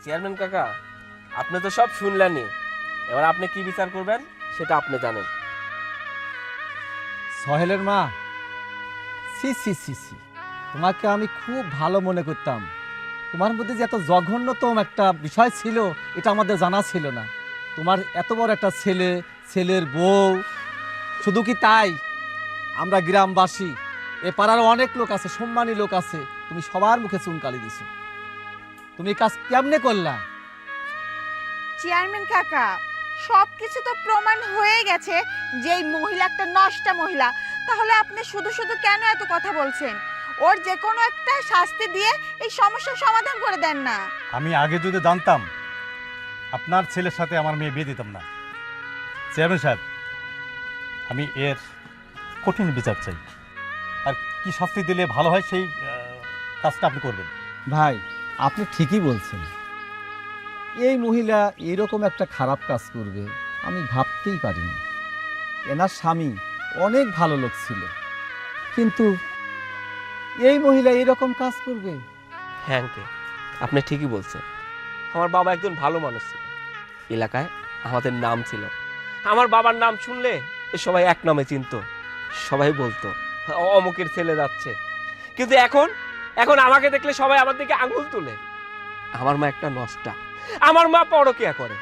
Chairman কাকা, আপনি তো সব শুনলেনই, এবার আপনি কি বিচার করবেন সেটা আপনি জানেন। সহেলের মা, সি সি সি সি, তোমাকে আমি খুব ভালো মনে করতাম। তোমার মধ্যে যে এত জঘন্যতম একটা বিষয় ছিল এটা আমাদের জানা ছিল না। তোমার এত বড় একটা ছেলে, ছেলের বউ, শুধু কি তাই, আমরা গ্রামবাসী, এ পাড়ার অনেক লোক আছে, সম্মানী লোক আছে, তুমি সবার মুখে চুনকালি দিছো। তুমি এই কাজ কেমনে করলা? চেয়ারম্যান কাকা, সবকিছু তো প্রমাণ হয়ে গেছে যে এই মহিলা একটা নষ্টা মহিলা। তাহলে আপনি শুধু শুধু কেন এত কথা বলছেন? ওর যে কোনো একটা শাস্তি দিয়ে এই সমস্যার সমাধান করে দেন না। আমি আগে যদি জানতাম আপনার ছেলের সাথে আমার মেয়ে বিয়ে দিতাম না। চেয়ারম্যান সাহেব, আমি এর কঠিন বিচার চাই, আর কি শাস্তি দিলে ভালো হয় সেই কাজটা আপনি করবেন। ভাই, আপনি ঠিকই বলছেন। এই মহিলা এরকম একটা খারাপ কাজ করবে আমি ভাবতেই পারিনি। এনার স্বামী অনেক ভালো লোক ছিল, কিন্তু এই মহিলা এরকম কাজ করবে? হ্যাঁ আঙ্কেল, আপনি ঠিকই বলছেন। আমার বাবা একজন ভালো মানুষ ছিল, এলাকায় আমাদের নাম ছিল। আমার বাবার নাম শুনলে সবাই এক নামে চিনতো, সবাই বলতো অমুকের ছেলে যাচ্ছে। কিন্তু এখন এখন আমাকে দেখলে সবাই আমার দিকে আঙুল তুলে। আমার মা একটা নষ্টা, আমার মা পরকিয়া করে।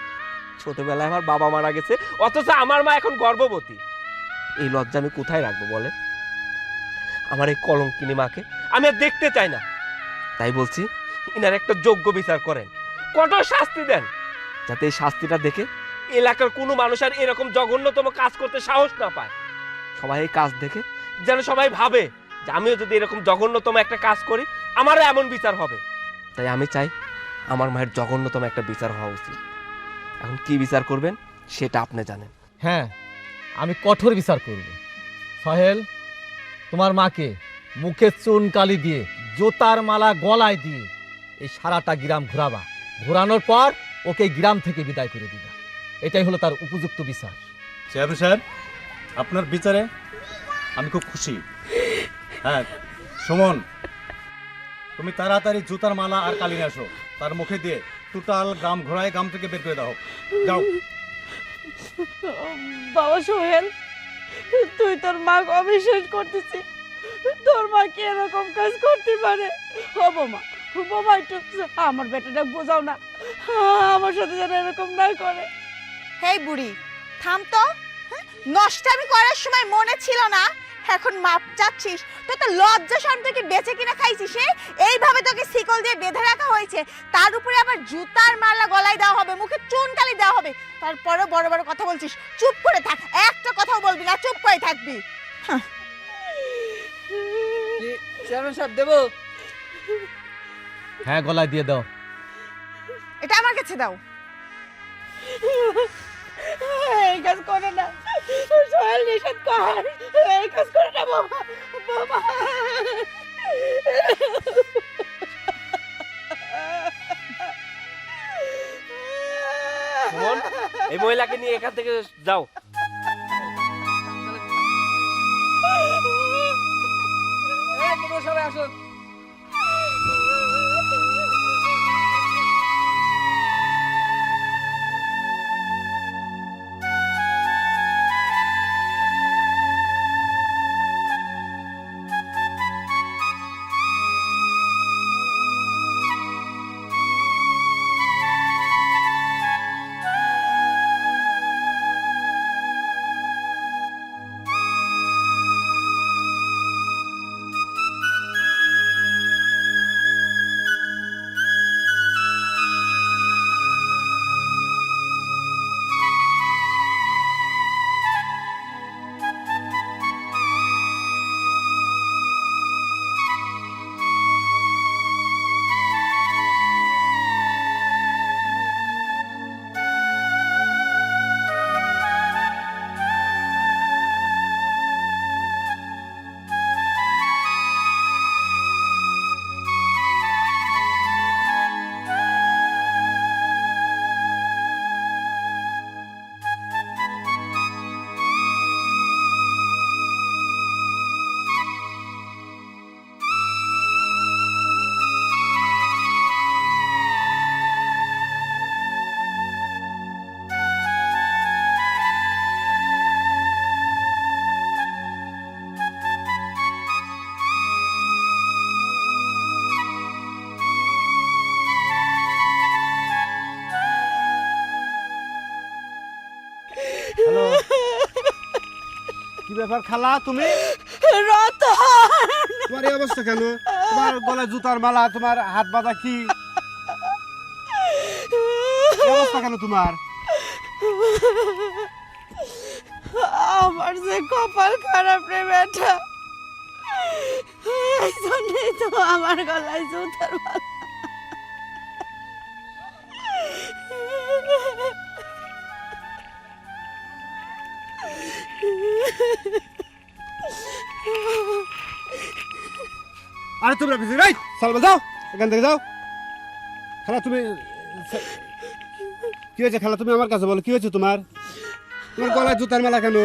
ছোটবেলায় আমার বাবা মারা গেছে, অথচ আমার মা এখন গর্ভবতী। এই লজ্জা আমি কোথায় রাখবো বলে? আমার এই কলঙ্কিনী মাকে আমি আর দেখতে চাই না। তাই বলছি, ইনার একটা যোগ্য বিচার করেন, কঠোর শাস্তি দেন, যাতে এই শাস্তিটা দেখে এলাকার কোনো মানুষ আর এরকম জঘন্যতম কাজ করতে সাহস না পায়। সবাই এই কাজ দেখে যেন সবাই ভাবে যে আমিও যদি এরকম জঘন্যতম একটা কাজ করি আমারও এমন বিচার হবে। তাই আমি চাই আমার মায়ের জঘন্যতম একটা বিচার হওয়া উচিত। এখন কি বিচার করবেন সেটা আপনি জানেন। হ্যাঁ, আমি কঠোর বিচার করব। সহেল, তোমার মাকে মুখে চুন কালি দিয়ে, জোতার মালা গলায় দিয়ে এই সারাটা গ্রাম ঘোরাবা। ঘোরানোর পর ওকে গ্রাম থেকে বিদায় করে দিবা। এটাই হলো তার উপযুক্ত বিচার। চেয়ারম্যান সাহেব, আপনার বিচারে আমি খুব খুশি। হ্যাঁ সুমন, তুমি তাড়াতাড়ি জুতার মালা আর কালি নিয়ে আসো, তার মুখে দিয়ে টোটাল গ্রাম ঘোরায় গ্রাম থেকে বের করে দাও। যাও। বাবা সোহেল, তুই তোর মা অবিশ্বাস করতেছিস? তোর মা কি এরকম কাজ করতে পারে? ও বোমা, বোমা, একটু আমার বেটাটা বোঝাও না, আমার সাথে যেন এরকম না করে। হেই বুড়ি, থাম তো। হ্যাঁ? নষ্টামি করার সময় মনে ছিল না, এখন মাপ চাচ্ছিস? তোর তো লজ্জা শরম, তুই কি বেঁচে কিনা খাইছিস? এইভাবে তোকে শিকল দিয়ে বেঁধে রাখা হয়েছে, তার উপরে আবার জুতার মালা গলায় দেওয়া হবে, মুখে চুনকালি দেওয়া হবে, তারপরে বড় বড় কথা বলছিস। চুপ করে থাক, একটা কথাও বলবি না, চুপ করে থাকবি। চেয়ারম্যান সাহেব দেবো? হ্যাঁ, গলায় দিয়ে দাও। এটা আমার কাছে দাও। এই কাজ করে না সোহেল, নিষেধ কর, এই কাজ করে না বোমা, বোমা। সুমন, এই মহিলাকে নিয়ে এখান থেকে যাও। তোমরা সবাই আসো। হ্যালো, কি ব্যাপার খালা তুমি? রতন তোমার এই অবস্থা কেন? তোমার গলায় জুতার মালা, তোমার হাত বাঁধা কি এই অবস্থা কেন তোমার? আমার যে কপাল খারাপ রে বেটা, এই জন্যই তো আমার গলায় জুতার মালা। আরে তোমরা পিছিয়ে রাইট সালমা যাও, এখান থেকে যাও। খালা তুমি কি হয়েছে? খালা তুমি আমার কাছে বলো, কি হয়েছে তোমার? তোমার গলায় জুতার মালা কেন?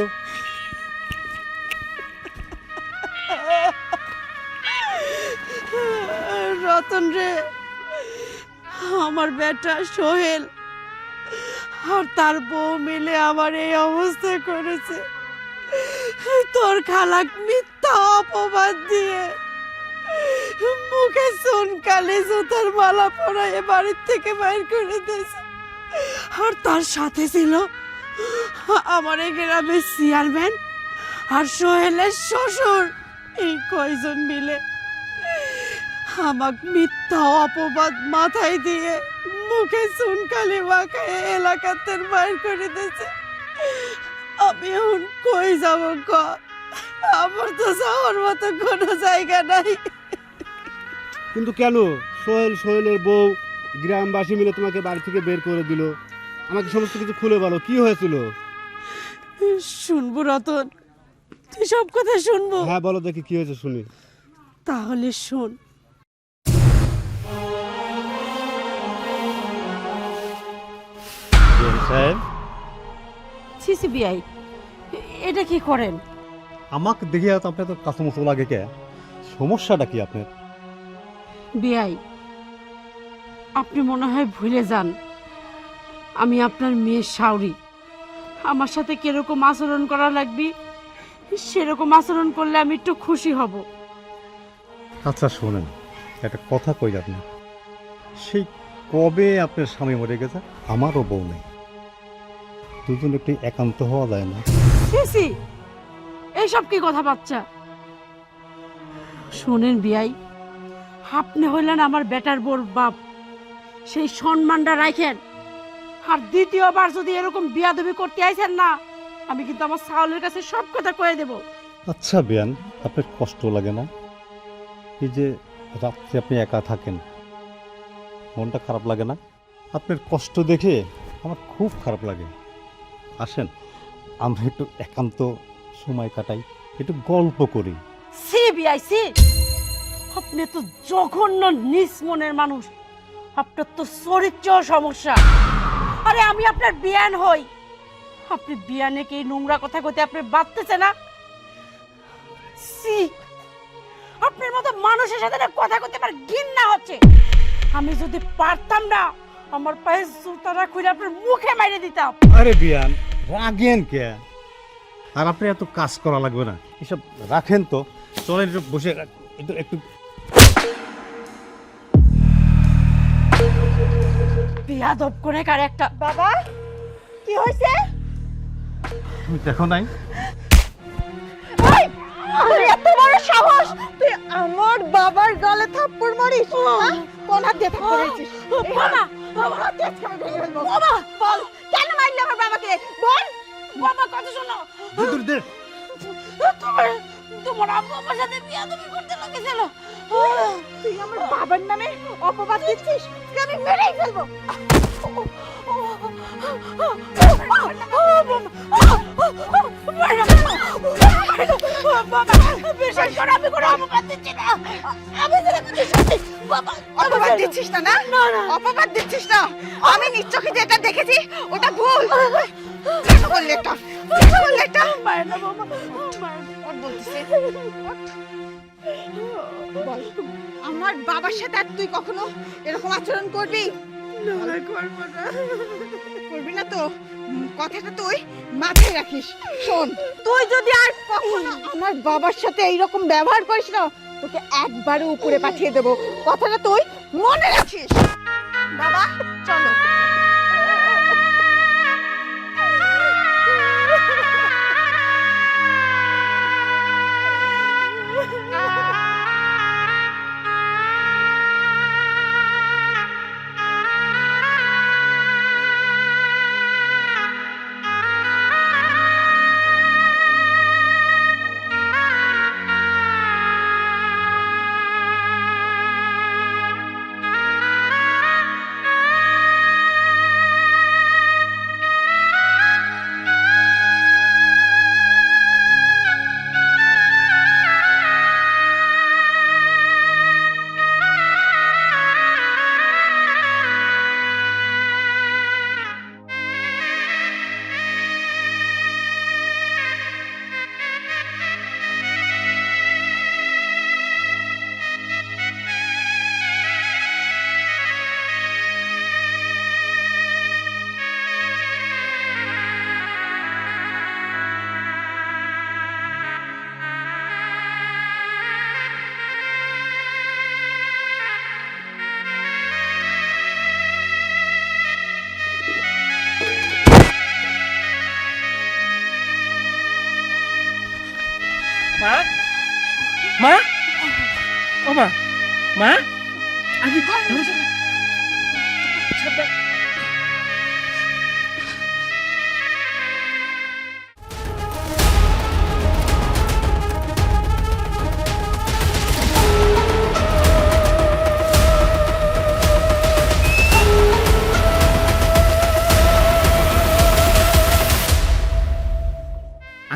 রতন রে, আমার বেটা সোহেল আর তার বউ মিলে আমার এই অবস্থা করেছে। তোর খালাক মিথ্যা অপবাদ দিয়ে মুখে চুনকালি জুতার মালা পরায় বাড়ির থেকে বাইর করে দিয়েছে। আর তার সাথে ছিল আমার এই গ্রামের চেয়ারম্যান আর সোহেলের শ্বশুর। এই কয়জন মিলে আমাক মিথ্যা অপবাদ মাথায় দিয়ে মুখে চুনকালি মাখায় এলাকাতে বাইর করে দিয়েছে। আমি এখন কই যাব ক? আমার তো যাওয়ার মতো কোনো জায়গা নাই। কিন্তু কেন? সোহেলের বউ গ্রামবাসী মিলে তোমাকে বাড়ি থেকে বের করে দিল। আমাকে সমস্ত কিছু খুলে বলো, কি হয়েছিল? শুনবো রতন, তুই সব কথা শুনবো? হ্যাঁ বলো দেখি, কি হয়েছে শুনি। তাহলে শোন। সিসিবিআই এটা কি করেন? আমাকে দেখে তো আপনার তো কাছামুচু লাগে কে? সমস্যাটা কি আপনার? বিআই, আপনি মনে হয় ভুলে যান আমি আপনার মেয়ের শাওরি। আমার সাথে কিরকম আচরণ করা লাগবে সেরকম আচরণ করলে আমি একটু খুশি হব। আচ্ছা শোনেন, একটা কথা কই আপনি, সেই কবে আপনার স্বামী মরে গেছে, আমারও বউ নেই, দুজন একটু একান্ত হওয়া যায় না? সিসি, এইসব কি কথা বাচ্চা? শোনেন বিআই, আপনি হইলেন আমার বেটার বোর বাপ, সেই সম্মানটা রাখেন। আর দ্বিতীয়বার যদি এরকম বিয়াদবি করতে আইছেন না, আমি কিন্তু আমার সাউলের কাছে সব কথা কয়ে দেব। আচ্ছা বিয়ান, আপনার কষ্ট লাগে না? এই যে রাত্রে আপনি একা থাকেন, মনটা খারাপ লাগে না? আপনার কষ্ট দেখে আমার খুব খারাপ লাগে। আসেন আমরা একটু একান্ত সময় কাটাই, একটু গল্প করি। সি বিআই সি, আপনি তো জঘন্য নিচ মনের মানুষ, আপনার তো চরিত্র সমস্যা। আরে আমি আপনার বিয়ান হই, আপনি বিয়ানে কি নোংরা কথা কইতে আপনি বাঁচতেছে না? সি, আপনার মতো মানুষের সাথে না কথা কইতে আমার ঘৃণা হচ্ছে। আমি যদি পারতাম না, আমার পায়ে জুতাটা খুলে আপনার মুখে মেরে দিতাম। আরে বিয়ান রাগেন কে? আর আপনি এত কাজ করা লাগবে না, এসব রাখেন তো, চলেন একটু বসে একটু একটু। বিয়াদব করে কার একটা। বাবা কি হয়েছে? তুমি দেখো নাই? এত বড় সাহস, তুই আমার বাবার গলে থাপ্পড় মারিস? কোন হাত দিয়ে থাপ্পড় মারিস? বাবা, বাবা বল, কেন মারলি আমার বাবাকে? বল। বাবা কথা শোনো, দূর দে। তোমার আব্বু আমার সাথে বিয়াদবি করতে লেগেছিল। তুই আমার বাবার নামে অপবাদ দিচ্ছিস? তুই আমি মেরেই ফেলবো। অপবাদ দিচ্ছিস না? না অপবাদ দিচ্ছিস না। আমি নিজ চোখে যেটা দেখেছি ওটা ভুল। কেন বললি এটা? কেন বললি এটা? ওর বলতেছে বল, আমার বাবার সাথে আর তুই কখনো এরকম আচরণ করবি? করবি না তো? কথাটা তুই মাথায় রাখিস। শোন, তুই যদি আর কখনো আমার বাবার সাথে এইরকম ব্যবহার করিস না, তোকে একবারে উপরে পাঠিয়ে দেব। কথাটা তুই মনে রাখিস। বাবা চলো। মা মা ও মা মা আগে ধরো সাবধান।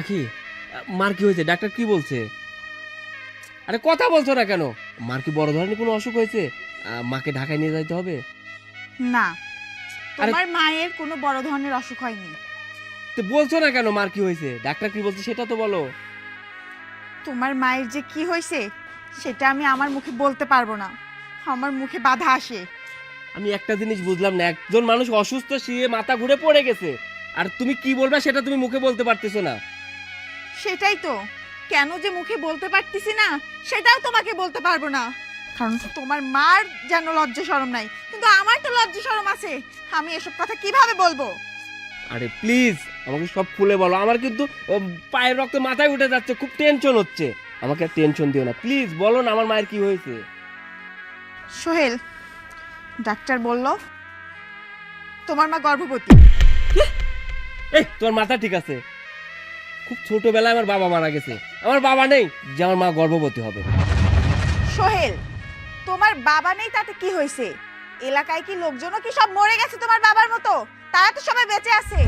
আখি মার কি হয়েছে? ডাক্তার কি বলছে? আরে কথা বলছো না কেন? মার কি বড় ধরনের কোনো অসুখ হয়েছে? মাকে ঢাকায় নিয়ে যাইতে হবে? না, আরে- তোমার মায়ের কোনো বড় ধরনের অসুখ হয়নি। তো বলছো না কেন মার কি হয়েছে? ডাক্তার কি বলছে সেটা তো বলো। তোমার মায়ের যে কি হয়েছে সেটা আমি আমার মুখে বলতে পারবো না, আমার মুখে বাধা আসে। আমি একটা জিনিস বুঝলাম না, একজন মানুষ অসুস্থ, সে মাথা ঘুরে পড়ে গেছে, আর তুমি কি বলবে সেটা তুমি মুখে বলতে পারতেছো না। সেটাই তো, কেন যে মুখে বলতে পারতেছি না সেটাও তোমাকে বলতে পারবো না, কারণ তোমার মার যেন লজ্জা শরম নাই, কিন্তু আমার তো লজ্জা শরম আছে। আমি এসব কথা কিভাবে বলবো? আরে প্লিজ আমাকে সব খুলে বলো, আমার কিন্তু পায়ের রক্ত মাথায় উঠে যাচ্ছে, খুব টেনশন হচ্ছে। আমাকে আর টেনশন দিও না, প্লিজ বলো না আমার মায়ের কি হয়েছে। সোহেল, ডাক্তার বলল তোমার মা গর্ভবতী। এই তোর মাথা ঠিক আছে? খুব ছোটবেলায় আমার বাবা মারা গেছে, আমার বাবা নেই যে আমার মা গর্ভবতী হবে। সোহেল, তোমার বাবা নেই তাতে কি হয়েছে? এলাকায় কি লোকজনও কি সব মরে গেছে তোমার বাবার মতো? তারা তো সবাই বেঁচে আছে।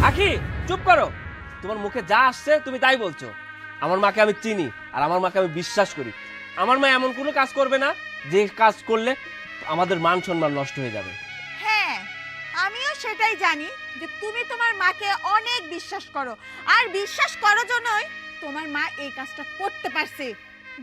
আখি চুপ করো, তোমার মুখে যা আসছে তুমি তাই বলছো। আমার মাকে আমি চিনি আর আমার মাকে আমি বিশ্বাস করি। আমার মা এমন কোনো কাজ করবে না যে কাজ করলে আমাদের মান সম্মান নষ্ট হয়ে যাবে। হ্যাঁ, আমিও সেটাই জানি যে তুমি তোমার মাকে অনেক বিশ্বাস করো, আর বিশ্বাস করো জন্যই তোমার মা এই কাজটা করতে পারছে।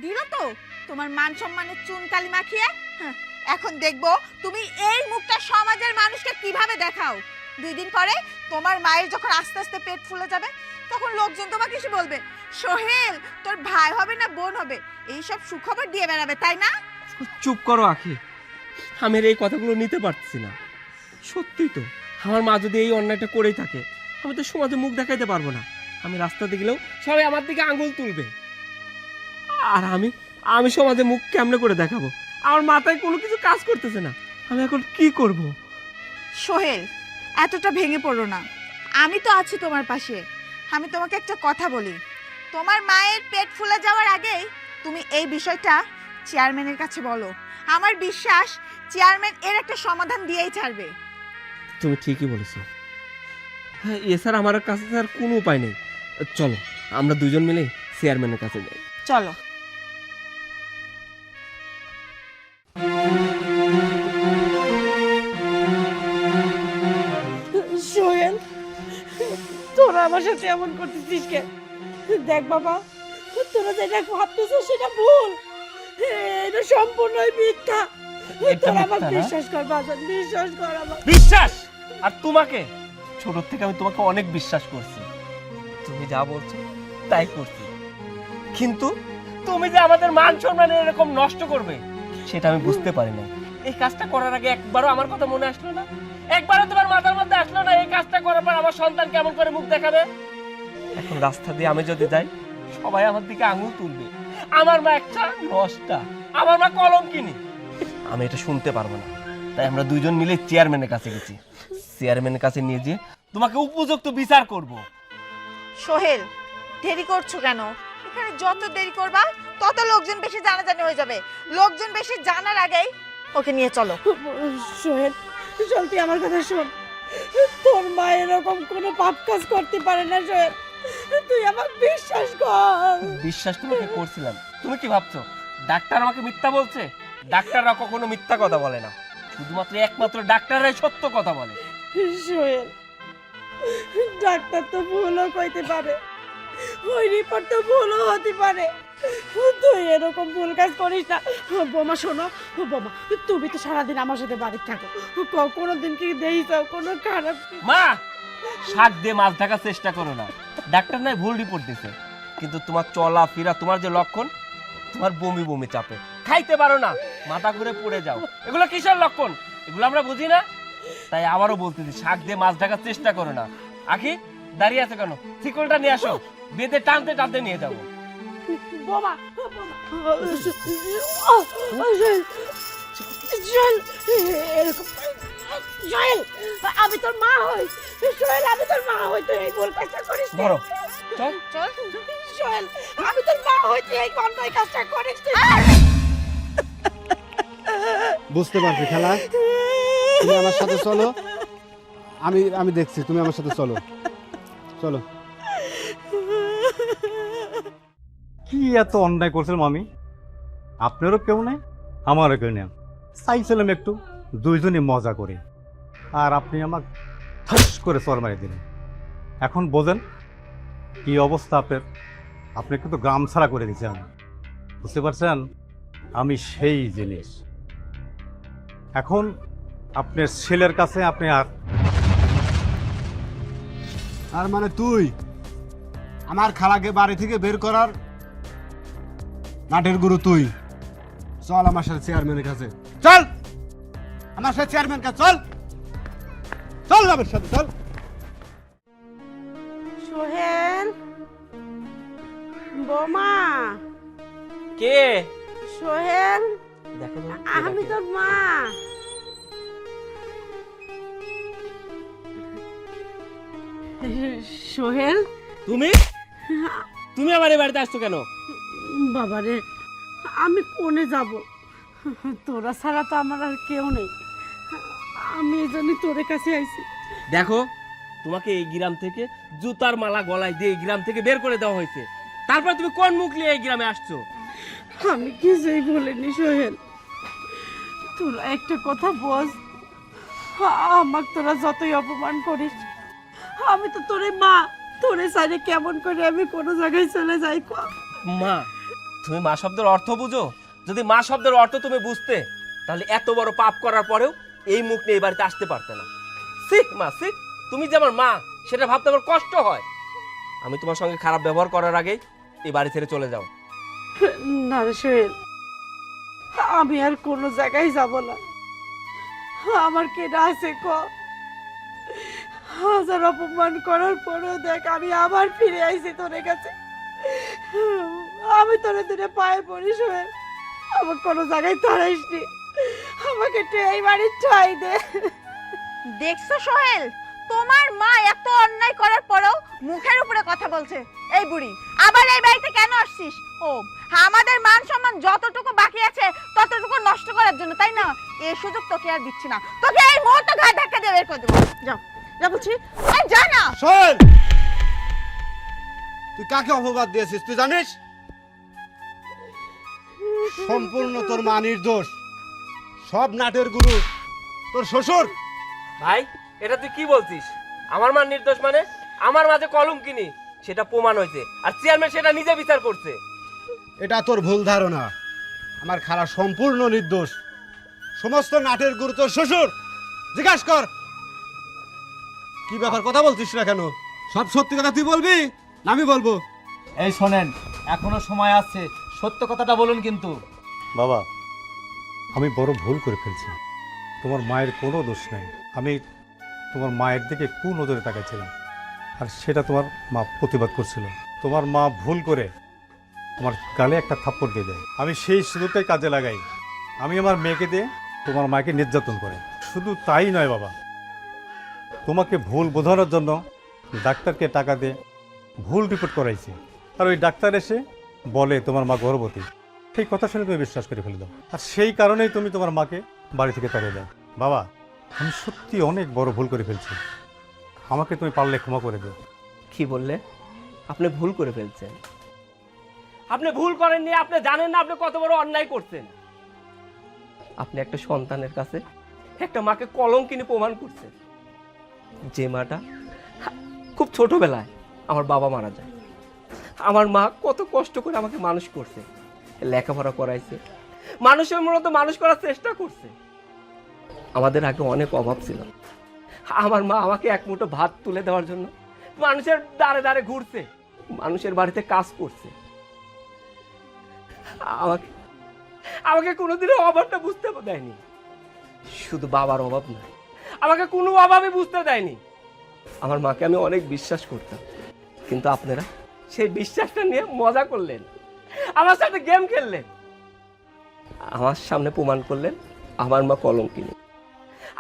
দিল তো তোমার মান সম্মানের চুনকালি মাখিয়ে। হ্যাঁ, এখন দেখবো তুমি এই মুখটা সমাজের মানুষকে কিভাবে দেখাও। 2 দিন পরে তোমার মায়ের যখন আস্তে আস্তে পেট ফুলে যাবে তখন লোকজন তোমাকে এসে বলবে, সোহেল তোর ভাই হবে না বোন হবে, এইসব সুখবর দিয়ে বেড়াবে, তাই না? চুপ করো আখি, আমি আর এই কথাগুলো নিতে পারছি না। সত্যি তো, আমার মা যদি এই অন্যায়টা করেই থাকে, আমি তো সমাজে মুখ দেখাইতে পারবো না। আমি রাস্তাতে গেলেও সবাই আমার দিকে আঙুল তুলবে, আর আমি সমাজে মুখ কেমনে করে দেখাবো? আমার মাথায় কোনো কিছু কাজ করতেছে না, আমি এখন কি করব? সোহেল, এতটা ভেঙে পড়ো না, আমি তো আছি তোমার পাশে। আমি তোমাকে একটা কথা বলি, তোমার মায়ের পেট ফুলে যাওয়ার আগেই তুমি এই বিষয়টা চেয়ারম্যানের কাছে বলো। আমার বিশ্বাস চেয়ারম্যান এর একটা সমাধান দিয়েই ছাড়বে। তুমি ঠিকই বলেছো, হ্যাঁ, এছাড়া আমার কাছে আর কোনো উপায় নেই। চলো আমরা দুজন মিলে চেয়ারম্যানের কাছে যাই। চলো। সোহেল, তোরা আমার সাথে এমন করতেছিস কে? দেখ বাবা, তোরা যেটা ভাবতেছিস সেটা ভুল, এটা সম্পূর্ণই মিথ্যা। তোরা আমার বিশ্বাস কর বাজান, বিশ্বাস কর আমার। বিশ্বাস? আর তোমাকে? ছোট থেকে আমি তোমাকে অনেক বিশ্বাস করছি, তুমি যা বলছো তাই করছি, কিন্তু তুমি যে আমাদের মান সম্মান এরকম নষ্ট করবে সেটা আমি বুঝতে পারি না। এই কাজটা করার আগে একবারও আমার কথা মনে আসলো না? একবারও তোমার মাথার মধ্যে আসলো না এই কাজটা করার পর আমার সন্তান কেমন করে মুখ দেখাবে? এখন রাস্তা দিয়ে আমি যদি যাই সবাই আমার দিকে আঙুল তুলবে, আমার মা একটা নষ্টা, আমার মা কলঙ্কিনী। আমি এটা শুনতে পারবো না, তাই আমরা দুইজন মিলে চেয়ারম্যানের কাছে গেছি। চেয়ারম্যানের কাছে নিয়ে গিয়ে তোমাকে উপযুক্ত বিচার করব। সোহেল, দেরি করছো কেন? এখানে যত দেরি করবা তত লোকজন বেশি জানাজানি হয়ে যাবে। লোকজন বেশি জানার আগেই ওকে নিয়ে চলো। সোহেল, চল তুই আমার কথা শোন, তোর মা এরকম কোনো পাপ কাজ করতে পারে না সোহেল, তুই আমাকে বিশ্বাস কর। বিশ্বাস তোমাকে করছিলাম, তুমি কি ভাবছো ডাক্তার আমাকে মিথ্যা বলছে? ডাক্তাররা কখনো মিথ্যা কথা বলে না, শুধুমাত্র একমাত্র ডাক্তাররাই সত্য কথা বলে। সোহেল, ডাক্তার তো ভুলও কইতে পারে, ওই রিপোর্ট তো ভুলও হতে পারে, তুই এরকম ভুল কাজ করিস না। বোমা শোনো, বোমা তুমি তো সারাদিন আমার সাথে বাড়ি থাকো, কোনোদিন কি দেখিস কোনো খারাপ? মা, শাক দিয়ে মাছ ঢাকার চেষ্টা করো না। ডাক্তার নয় ভুল রিপোর্ট দিছে, কিন্তু তোমার চলা ফিরা, তোমার যে লক্ষণ, তোমার বমি বমি চাপে, খাইতে পারো না, মাথা ঘুরে পড়ে যাও, এগুলো কিসের লক্ষণ? এগুলো আমরা বুঝি না? তাই আবারও বলতেছি, শাক দিয়ে মাছ ঢাকার চেষ্টা করো না। আখি, দাঁড়িয়ে আছে কেন? শিকলটা নিয়ে আসো, বেঁধে টানতে টানতে নিয়ে যাবো। বোমা এরকম সোহেল, আমি তোর মা হই। সোহেল, আমি তোর মা হই, তুই এই ভুল কাজটা করিস না। ধরো চল। চল সোহেল, আমি তোর মা হই, তুই এই অন্যায় কাজটা করিস না। বুঝতে পারছি খেলা, তুমি আমার সাথে চলো, আমি আমি দেখছি, তুমি আমার সাথে চলো চলো। কি এত অন্যায় করছিলাম আমি? আপনারও কেউ নেই, আমারও কেউ নেই। চাইছিলাম একটু দুইজনই মজা করি, আর আপনি আমার ঠাস করে চর মারি দিলেন। এখন বোঝেন কি অবস্থা আপনার। আপনি কিন্তু গ্রাম ছাড়া করে দিয়েছেন, বুঝতে পারছেন? আমি সেই জিনিস। এখন আপনার ছেলের কাছে আপনি আর মানে তুই আমার খালাকে বাড়ি থেকে বের করার নাটের গুরু তুই। চল আমার সাথে চেয়ারম্যানের কাছে, চল আমার সাথে চেয়ারম্যান কাছে, চল চল আমার সাথে চল। সোহেল, বোমা, কে? সোহেল, দেখো তো, কে আমি ডাকে? তোর মা। সোহেল, তুমি তুমি আমার এই বাড়িতে আসছো কেন? বাবারে, আমি কোনে যাব? তোরা ছাড়া তো আমার আর কেউ নেই। আমি এই জন্য তোর কাছে আইছি। দেখো, তোমাকে এই গ্রাম থেকে জুতার মালা গলায় দিয়ে এই গ্রাম থেকে বের করে দেওয়া হয়েছে, তারপর তুমি কোন মুখ নিয়ে এই গ্রামে আসছো? আমি কিছুই বলিনি সোহেল। তোরা একটা কথা বোঝ, আমাকে তোরা যতই অপমান করিস, আমি তো তোরে মা। তোরে সাইডে কেমন করে আমি কোনো জায়গায় চলে যাই? মা, তুমি মা শব্দের অর্থ বুঝো? যদি মা শব্দের অর্থ তুমি বুঝতে, তাহলে এত বড় পাপ করার পরেও এই মুখ নিয়ে এই বাড়িতে আসতে পারতে না। সিক মা, সিক। তুমি যে আমার মা, সেটা ভাবতে আমার কষ্ট হয়। আমি তোমার সঙ্গে খারাপ ব্যবহার করার আগেই এই বাড়ি ছেড়ে চলে যাও। না রে সোহেল, আমি আর কোনো জায়গায় যাব না। আমার কেডা আছে ক? হাজার অপমান করার পরেও দেখ, আমি আবার ফিরে আইছি তোর কাছে। আমি তোর দিনে পায়ে পড়ি সোহেল, আমার কোনো জায়গায় তাড়াইসনি। আমাকে একটু এই বাড়ির ঠাই দে। দেখছো সোহেল, তোমার মা এত অন্যায় করার পরেও মুখের উপরে কথা বলছে। এই বুড়ি, আবার এই বাড়িতে কেন আসছিস? ও, আমাদের মান সম্মান যতটুকু বাকি আছে ততটুকু নষ্ট করার জন্য, তাই না? এই সুযোগ তোকে আর দিচ্ছি না, তোকে এই মুহূর্তে ঘাট ধাক্কা দিয়ে বের করে দেবো। যাও, যা বলছি, এই যা না। শোন, তুই কাকে অপবাদ দিয়েছিস তুই জানিস? সম্পূর্ণ তোর মা নির্দোষ, সব নাটের গুরু তোর শ্বশুর। ভাই, এটা তুই কি বলছিস? আমার মা নির্দোষ মানে? আমার মাঝে কলঙ্কিনী, সেটা প্রমাণ হয়েছে, আর চেয়ারম্যান সেটা নিজে বিচার করছে। এটা তোর ভুল ধারণা। আমার খালা সম্পূর্ণ নির্দোষ, সমস্ত নাটের গুরু তোর শ্বশুর। জিজ্ঞাসা কর কি ব্যাপার, কথা বলছিস না কেন? সব সত্যি কথা তুই বলবি না আমি বলবো? এই শোনেন, এখনো সময় আছে, সত্য কথাটা বলুন কিন্তু। বাবা, আমি বড় ভুল করে ফেলছি। তোমার মায়ের কোনো দোষ নেই। আমি তোমার মায়ের দিকে কোন নজরে তাকাচ্ছিলাম, আর সেটা তোমার মা প্রতিবাদ করছিল। তোমার মা ভুল করে আমার গালে একটা থাপ্পড় দিয়ে দেয়। আমি সেই সুযোগটাই কাজে লাগাই। আমি আমার মেয়েকে দিয়ে তোমার মাকে নির্যাতন করে। শুধু তাই নয় বাবা, তোমাকে ভুল বোঝানোর জন্য ডাক্তারকে টাকা দিয়ে ভুল রিপোর্ট করাইছি, আর ওই ডাক্তার এসে বলে তোমার মা গর্ভবতী। সেই কথা শুনে তুমি বিশ্বাস করে ফেলে দাও, আর সেই কারণেই তুমি তোমার মাকে বাড়ি থেকে তাড়িয়ে দাও। বাবা, আমি সত্যি অনেক বড় ভুল করে ফেলছি, আমাকে তুমি পারলে ক্ষমা করে দিও। কি বললে? আপনি ভুল করে ফেলছেন? আপনি ভুল করেননি, আপনি জানেন না আপনি কত বড় অন্যায় করছেন। আপনি একটা সন্তানের কাছে একটা মাকে কলঙ্কিনী প্রমাণ করছেন। যে মাটা খুব ছোটবেলায় আমার বাবা মারা যায়, আমার মা কত কষ্ট করে আমাকে মানুষ করছে, লেখাপড়া করাইছে, মানুষের মতো মানুষ করার চেষ্টা করছে। আমাদের আগে অনেক অভাব ছিল, আমার মা আমাকে এক মুঠো ভাত তুলে দেওয়ার জন্য মানুষের দ্বারে দ্বারে ঘুরছে, মানুষের বাড়িতে কাজ করছে। আমাকে আমাকে কোনোদিনও অভাবটা বুঝতে দেয়নি। শুধু বাবার অভাব নয়, আমাকে কোনো অভাবে বুঝতে দেয়নি। আমার মাকে আমি অনেক বিশ্বাস করতাম, কিন্তু আপনারা সেই বিশ্বাসটা নিয়ে মজা করলেন। আমার সাথে গেম খেললেন, আমার সামনে প্রমাণ করলেন আমার মা কলঙ্কিনী।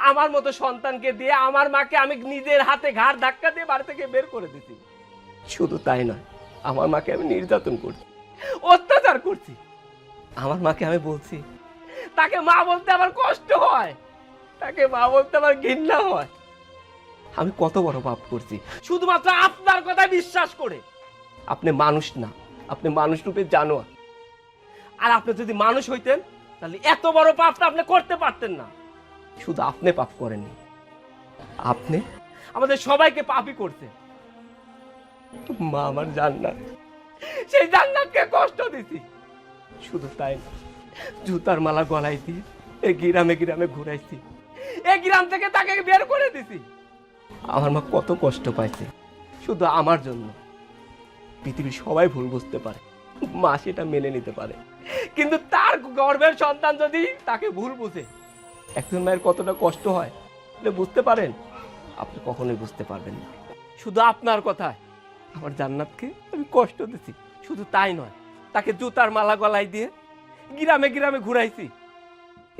আমার মতো সন্তানকে দিয়ে আমার মাকে আমি নিজের হাতে ঘাড় ধাক্কা দিয়ে বাড়ি থেকে বের করে দিছি। শুধু তাই নয়, আমার মাকে আমি নির্যাতন করছি, অত্যাচার করছি। আমার মাকে আমি বলছি তাকে মা বলতে আমার কষ্ট হয়, তাকে মা বলতে আমার ঘৃণা হয়। আমি কত বড় পাপ করছি শুধুমাত্র আপনার কথায় বিশ্বাস করে। আপনি মানুষ না, আপনি মানুষ রূপে জানোয়ার। আর আপনি যদি মানুষ হইতেন তাহলে এত বড় পাপটা আপনি করতে পারতেন না। শুধু আপনি পাপ করেননি, আপনি আমাদের সবাইকে পাপই করতেন। মা আমার জান্নাত, সেই জান্নাতকে কষ্ট দিছি। শুধু তাই না, জুতার মালা গলায় দিয়ে এই গ্রামে গ্রামে ঘুরাইছি, এই গ্রাম থেকে তাকে বের করে দিছি। আমার মা কত কষ্ট পাইছে শুধু আমার জন্য। পৃথিবীর সবাই ভুল বুঝতে পারে, মা সেটা মেনে নিতে পারে, কিন্তু তার গর্ভের সন্তান যদি তাকে ভুল বুঝে, একজন মায়ের কতটা কষ্ট হয় আপনি বুঝতে পারেন? আপনি কখনোই বুঝতে পারবেন না। শুধু আপনার কথায় আমার জান্নাতকে আমি কষ্ট দিছি। শুধু তাই নয়, তাকে জুতার মালা গলায় দিয়ে গ্রামে গ্রামে ঘুরাইছি,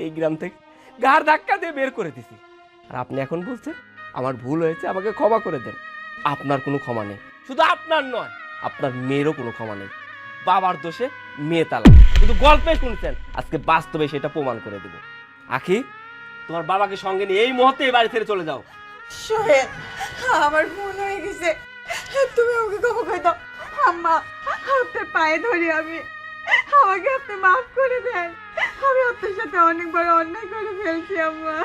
এই গ্রাম থেকে ঘাড় ধাক্কা দিয়ে বের করে দিছি। আর আপনি এখন বলছেন আমার ভুল হয়েছে, আমাকে ক্ষমা করে দেন। আপনার কোনো ক্ষমা নেই, শুধু আপনার নয়, আপনার মেয়েরও কোনো ক্ষমা নেই। বাবার দোষে মেয়ে তালাক, শুধু গল্পে শুনছেন, আজকে বাস্তবে সেটা প্রমাণ করে দেব। আখি, তোমার বাবাকে সঙ্গে নিয়ে এই মুহূর্তে এই বাড়ি ছেড়ে চলে যাও। সোহেল, আমার ভুল হয়ে গেছে, তুমি আমাকে ক্ষমা করে দাও। আম্মা, আপনার পায়ে ধরি আমি, আমাকে আপনি মাফ করে দেন। আমি আপনার সাথে অনেক বড় অন্যায় করে ফেলছি আম্মা।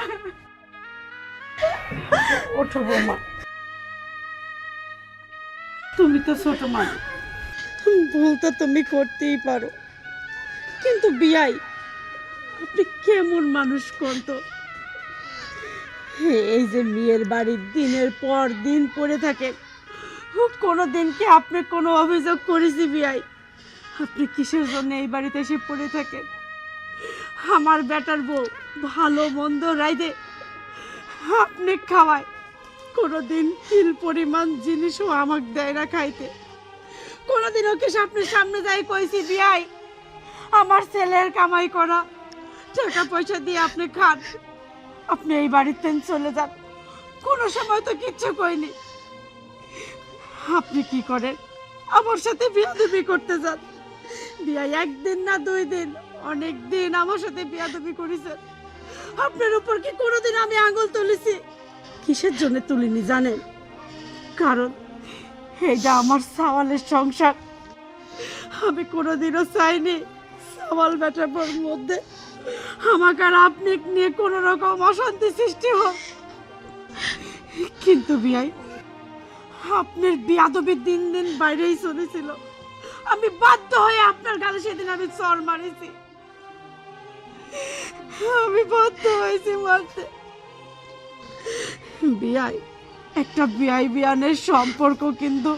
ওঠো বৌমা, তুমি তো ছোট মানুষ, ভুল তো তুমি করতেই পারো, কিন্তু বিয়াই আপনি কেমন মানুষ কোন তো? এই যে মেয়ের বাড়ির দিনের পর দিন পড়ে থাকেন, কোনো দিন কি আপনি কোনো অভিযোগ করেছি বিয়াই? আপনি কিসের জন্য এই বাড়িতে এসে পড়ে থাকেন? আমার বেটার বউ ভালো মন্দ রাইদে আপনি খাওয়ায়, কোনোদিন তিল পরিমাণ জিনিসও আমাকে দেয় না খাইতে। কোনোদিন ওকে আপনার সামনে যাই কইছি বিয়াই আমার ছেলের কামাই করা টাকা পয়সা দিয়ে আপনি খান, আপনি এই বাড়িতে চলে যান, কোনো সময় তো কিচ্ছু কইনি। আপনি কি করেন? আমার সাথে বিয়াদবি করতে যান। বিয়া একদিন না 2 দিন, অনেক দিন আমার সাথে বিয়াদবি করেছেন। আপনার উপর কি কোনোদিন আমি আঙুল তুলেছি? কিসের জন্য তুলিনি জানেন? কারণ এইটা আমার সাওয়ালের সংসার। আমি কোনোদিনও চাইনি সাওয়াল বেটার মধ্যে আমাকে আর আপনি নিয়ে কোনো রকম অশান্তি সৃষ্টি হোক। কিন্তু বিয়াই, আপনার বিয়াদবি দিন দিন বাইরেই চলেছিল। আমি বাধ্য হয়ে আপনার গালে সেদিন আমি চর মারিছি, আমি বাধ্য হয়েছি মারতে। বিয়াই, একটা বিয়াই বিয়ানের সম্পর্ক কিন্তু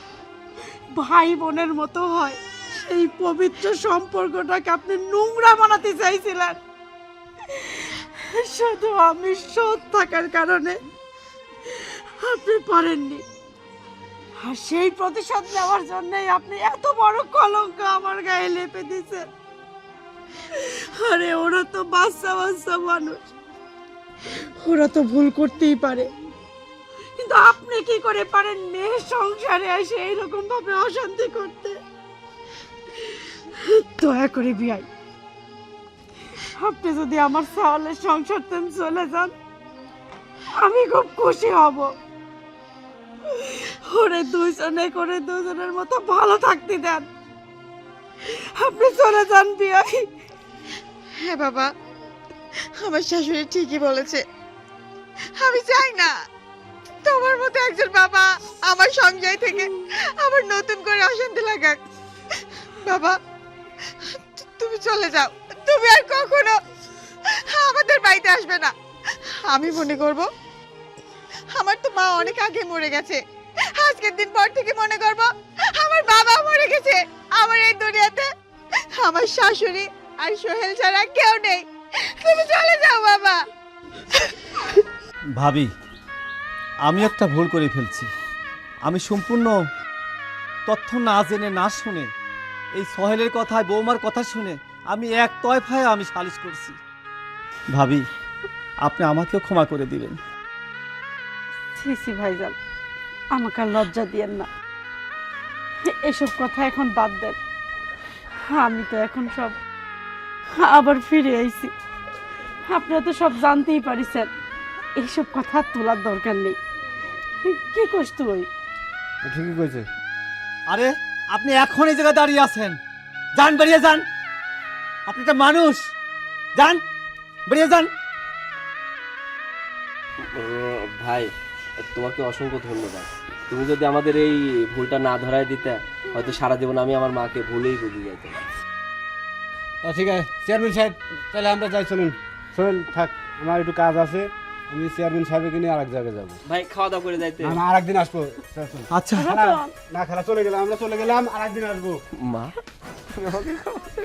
ভাই বোনের মতো হয়। সেই পবিত্র সম্পর্কটাকে আপনি নোংরা বানাতে চাইছিলেন। শুধু আমি সৎ থাকার কারণে আপনি পারেননি, আর সেই প্রতিশোধ নেওয়ার জন্যই আপনি এত বড় কলঙ্ক আমার গায়ে লেপে দিয়েছেন। আরে ওরা তো বাচ্চা বাচ্চা মানুষ, ওরা তো ভুল করতেই পারে, কিন্তু আপনি কি করে পারেন মেয়ের সংসারে এসে এইরকম ভাবে অশান্তি করতে? দয়া করে বিয়াই, আপনি যদি আমার সাওয়ালের সংসার থেকে চলে যান আমি খুব খুশি হব। ওরে দুজনের মতো ভালো থাকতে দেন, আপনি চলে যান বিয়াই। হ্যাঁ বাবা, আমার শাশুড়ি ঠিকই বলেছে, আমি চাই না তোমার মতো একজন বাবা আমার সংসার থেকে আবার নতুন করে অশান্তি লাগাক। বাবা, তুমি চলে যাও, তুমি আর কখনো আমাদের বাড়িতে আসবে না। আমি মনে করব আমার তো মা অনেক আগে মরে গেছে, আজকের দিন পর থেকে মনে করব আমার বাবা মরে গেছে। আমার এই দুনিয়াতে আমার শাশুড়ি আর সোহেল ছাড়া কেউ নেই। তুমি চলে যাও বাবা। ভাবি, আমি একটা ভুল করে ফেলছি। আমি সম্পূর্ণ তথ্য না জেনে না শুনে এই সোহেলের কথায় বৌমার কথা শুনে আমি এক তয়ফায় আমি সালিশ করছি। ভাবি, আপনি আমাকেও ক্ষমা করে দিবেন। সিসি ভাইজান, আমাকে আর লজ্জা দিয়েন না, এসব কথা এখন বাদ দেন। আমি তো এখন সব আবার ফিরে আইছি, আপনারা তো সব জানতেই পারিছেন, এইসব কথা আর তোলার দরকার নেই। কি কইস তুই? ঠিকই কইছে। আরে আপনি এখন এই জায়গায় দাঁড়িয়ে আছেন, যান বেরিয়ে যান। আপনি একটা মানুষ, যান বেরিয়ে যান। ভাই, তোমাকে অসংখ্য ধন্যবাদ। তুমি যদি আমাদের এই ভুলটা না ধরায় দিতে, হয়তো সারা জীবন আমি আমার মাকে ভুলেই বুঝে যাইতাম। ঠিক আছে চেয়ারম্যান সাহেব, তাহলে আমরা যাই, চলুন। সোহেল থাক, আমার একটু কাজ আছে, আমি চেয়ারম্যান সাহেবকে নিয়ে আরেক জায়গায় যাবো। ভাই, খাওয়া দাওয়া করে যাইতে। আমি আরেকদিন আসবো। আচ্ছা না খালা চলে গেলাম, আমরা চলে গেলাম, আরেকদিন আসবো। মা, তুমি আমাকে খাওয়াবে?